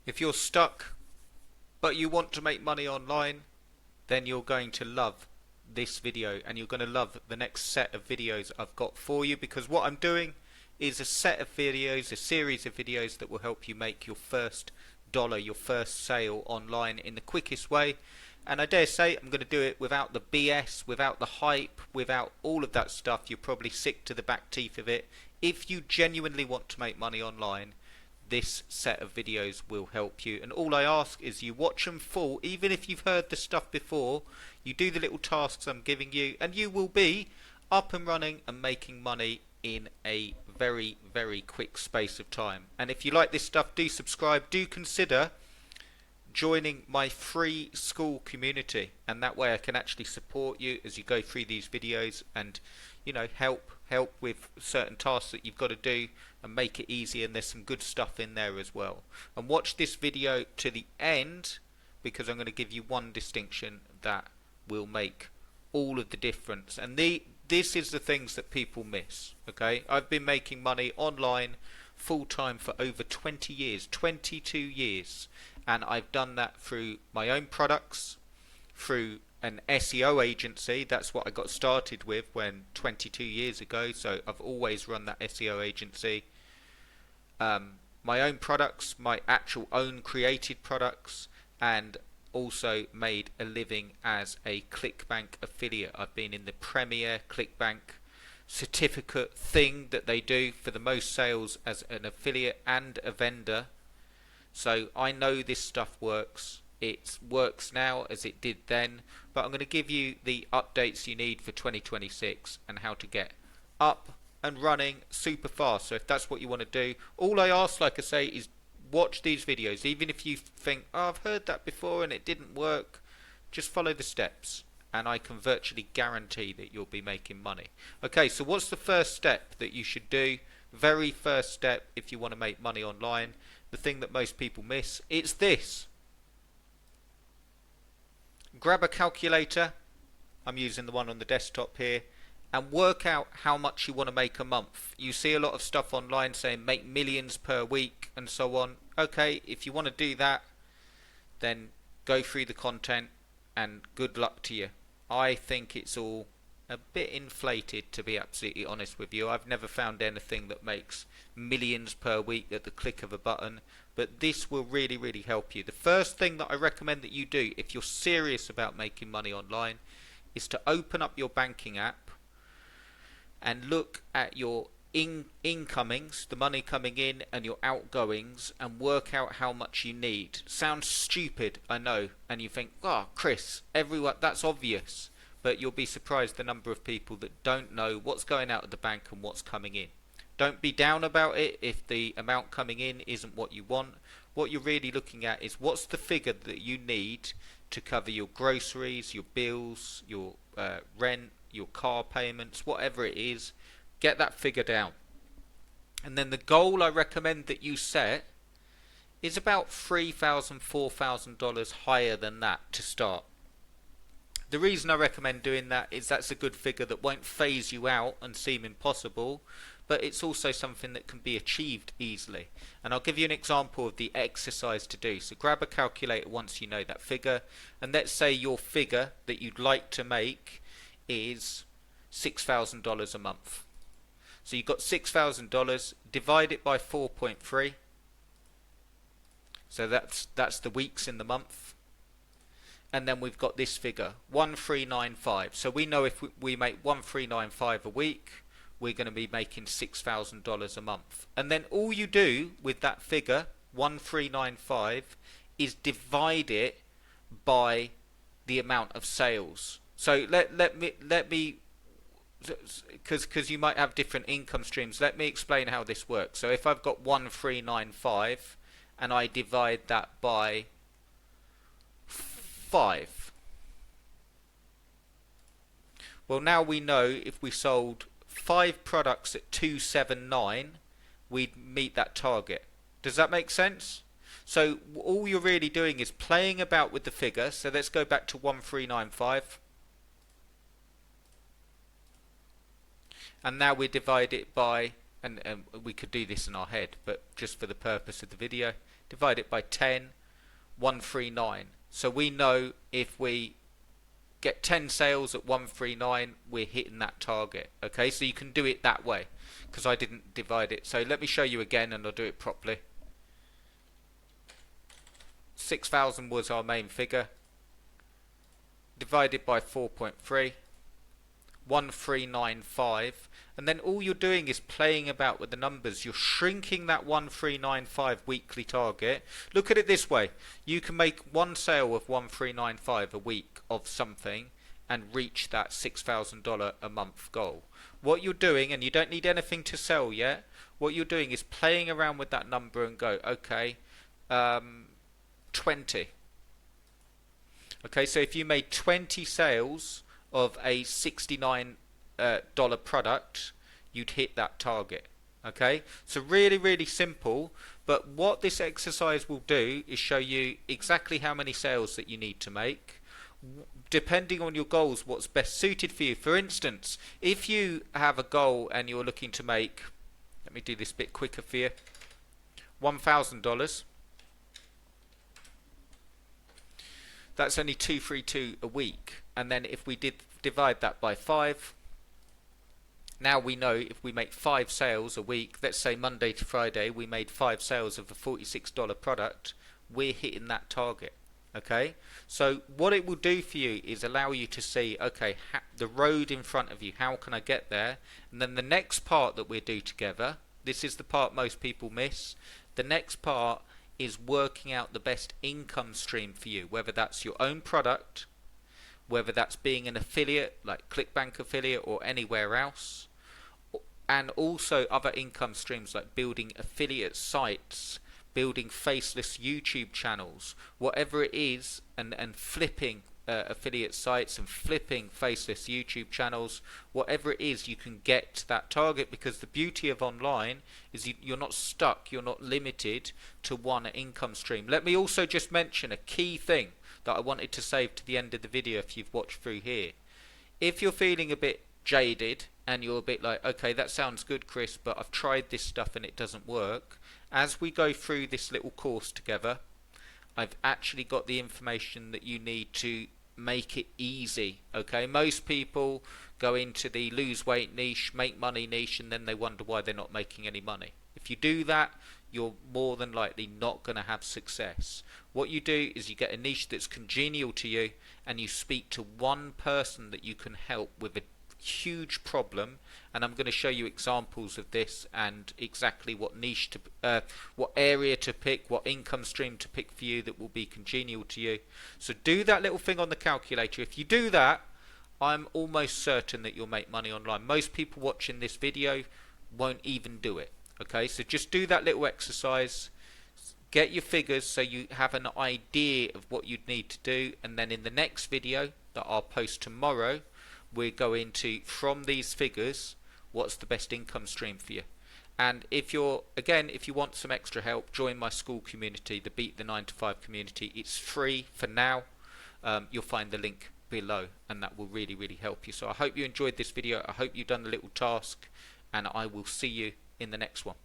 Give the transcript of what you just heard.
If you're stuck but you want to make money online, then you're going to love this video, and you're going to love the next set of videos I've got for you, because what I'm doing is a set of videos, a series of videos that will help you make your first dollar, your first sale online in the quickest way. And I dare say I'm going to do it without the BS, without the hype, without all of that stuff. You're probably sick to the back teeth of it. If you genuinely want to make money online, this set of videos will help you, and all I ask is you watch them full. Even if you've heard the stuff before, you do the little tasks I'm giving you, and you will be up and running and making money in a very, very quick space of time. And if you like this stuff, do subscribe, do consider joining my free school community, and that way I can actually support you as you go through these videos, and help with certain tasks that you've got to do and make it easy. And there's some good stuff in there as well. And watch this video to the end, because I'm going to give you one distinction that will make all of the difference. And this is the things that people miss. Okay, I've been making money online full time for over 20 years, 22 years, and I've done that through my own products, through an SEO agency. That's what I got started with when 22 years ago, so I've always run that SEO agency. My own products, my actual own created products, and also made a living as a ClickBank affiliate. I've been in the premier ClickBank certificate thing that they do for the most sales as an affiliate and a vendor, so I know this stuff works. It works now as it did then, but I'm going to give you the updates you need for 2026 and how to get up and running super fast. So if that's what you want to do, all I ask, like I say, is watch these videos. Even if you think, oh, I've heard that before and it didn't work, just follow the steps and I can virtually guarantee that you'll be making money. Okay, so what's the first step that you should do? Very first step if you want to make money online, the thing that most people miss, it's this. Grab a calculator, I'm using the one on the desktop here, and work out how much you want to make a month. You see a lot of stuff online saying make millions per week and so on. Okay, if you want to do that, then go through the content and good luck to you. I think it's all a bit inflated, to be absolutely honest with you. I've never found anything that makes millions per week at the click of a button, but this will really, really help you. The first thing that I recommend that you do if you're serious about making money online is to open up your banking app and look at your incomings, the money coming in, and your outgoings, and work out how much you need. Sounds stupid, I know, and you think, oh Chris, everyone, that's obvious. But you'll be surprised the number of people that don't know what's going out of the bank and what's coming in. Don't be down about it if the amount coming in isn't what you want. What you're really looking at is what's the figure that you need to cover your groceries, your bills, your rent, your car payments, whatever it is. Get that figure down. And then the goal I recommend that you set is about $3,000, $4,000 higher than that to start. The reason I recommend doing that is that's a good figure that won't phase you out and seem impossible, but it's also something that can be achieved easily. And I'll give you an example of the exercise to do. So grab a calculator once you know that figure, and let's say your figure that you'd like to make is $6,000 a month. So you've got $6,000, divide it by 4.3, so that's the weeks in the month. And then we've got this figure, 1395. So we know if we make 1395 a week, we're going to be making $6,000 a month. And then all you do with that figure, 1395, is divide it by the amount of sales. So let me because you might have different income streams, let me explain how this works. So if I've got 1395 and I divide that by 5, well, now we know if we sold 5 products at 279, we'd meet that target. Does that make sense? So all you're really doing is playing about with the figure. So let's go back to 1395, and now we divide it by and we could do this in our head, but just for the purpose of the video, divide it by 10, 139. So we know if we get 10 sales at 139, we're hitting that target. Okay, so you can do it that way, because I didn't divide it. So let me show you again, and I'll do it properly. 6,000 was our main figure, divided by 4.3, 1395, and then all you're doing is playing about with the numbers. You're shrinking that 1395 weekly target. Look at it this way: you can make one sale of 1395 a week of something and reach that $6,000 a month goal. What you're doing, and you don't need anything to sell yet, what you're doing is playing around with that number and go, okay, 20. Okay, so if you made 20 sales of a $69 product, you'd hit that target. Okay, so really simple, but what this exercise will do is show you exactly how many sales that you need to make, depending on your goals, what's best suited for you. For instance, if you have a goal and you're looking to make, let me do this a bit quicker for you, $1,000, that's only 232 a week. And then if we did divide that by 5, now we know if we make 5 sales a week, let's say Monday to Friday we made 5 sales of a $46 product, we're hitting that target. Okay, so what it will do for you is allow you to see, okay, the road in front of you, how can I get there? And then the next part that we do together, this is the part most people miss, the next part is working out the best income stream for you, whether that's your own product, whether that's being an affiliate like ClickBank affiliate or anywhere else, and also other income streams like building affiliate sites, building faceless YouTube channels, whatever it is, and flipping affiliate sites and flipping faceless YouTube channels, whatever it is, you can get to that target, because the beauty of online is you're not stuck, you're not limited to one income stream. Let me also just mention a key thing that I wanted to save to the end of the video if you've watched through here. If you're feeling a bit jaded and you're a bit like, okay, that sounds good, Chris, but I've tried this stuff and it doesn't work, as we go through this little course together, I've actually got the information that you need to make it easy. Okay, most people go into the lose weight niche, make money niche, and then they wonder why they're not making any money. If you do that, you're more than likely not going to have success. What you do is you get a niche that's congenial to you, and you speak to one person that you can help with a huge problem, and I'm going to show you examples of this and exactly what niche to what area to pick, what income stream to pick for you that will be congenial to you. So do that little thing on the calculator. If you do that, I'm almost certain that you'll make money online. Most people watching this video won't even do it. Okay, so just do that little exercise, get your figures so you have an idea of what you'd need to do, and then in the next video that I'll post tomorrow, we're going to, from these figures, what's the best income stream for you. And if you're, again, if you want some extra help, join my school community, the Beat the 9 to 5 community. It's free for now. You'll find the link below, and that will really help you. So I hope you enjoyed this video. I hope you've done the little task, and I will see you in the next one.